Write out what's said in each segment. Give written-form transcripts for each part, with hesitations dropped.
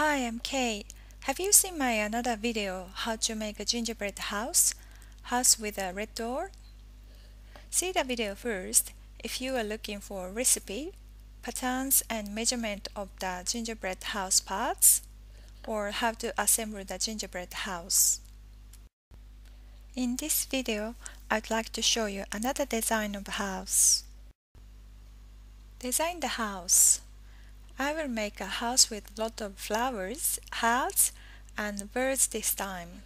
Hi, I'm Kay. Have you seen my another video how to make a gingerbread house with a red door? See the video first if you are looking for a recipe, patterns and measurement of the gingerbread house parts, or how to assemble the gingerbread house. In this video, I'd like to show you another design of a house. Design the house. I will make a house with lot of flowers, hearts, and birds this time.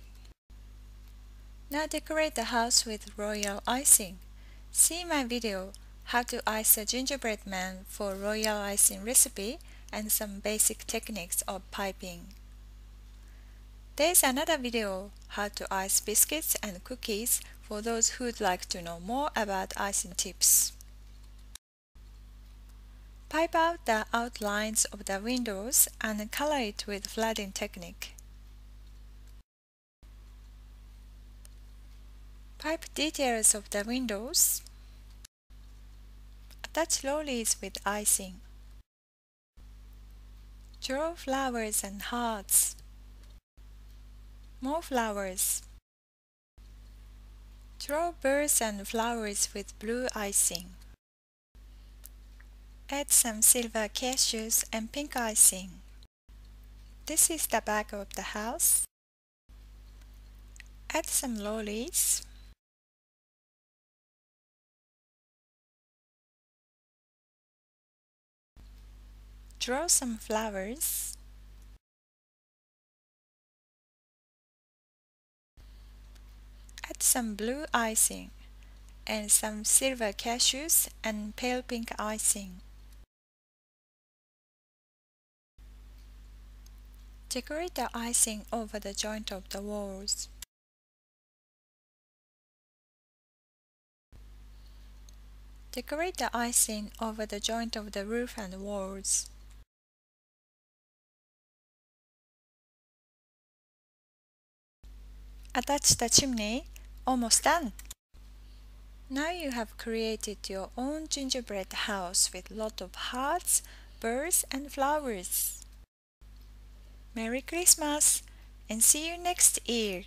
Now decorate the house with royal icing. See my video how to ice a gingerbread man for royal icing recipe and some basic techniques of piping. There's another video how to ice biscuits and cookies for those who'd like to know more about icing tips. Pipe out the outlines of the windows and color it with flooding technique. Pipe details of the windows. Attach lollies with icing. Draw flowers and hearts. More flowers. Draw birds and flowers with blue icing. Add some silver cashews and pink icing. This is the back of the house. Add some lollies. Draw some flowers. Add some blue icing and some silver cashews and pale pink icing. Decorate the icing over the joint of the walls. Decorate the icing over the joint of the roof and walls. Attach the chimney. Almost done! Now you have created your own gingerbread house with lot of hearts, birds and flowers. Merry Christmas and see you next year!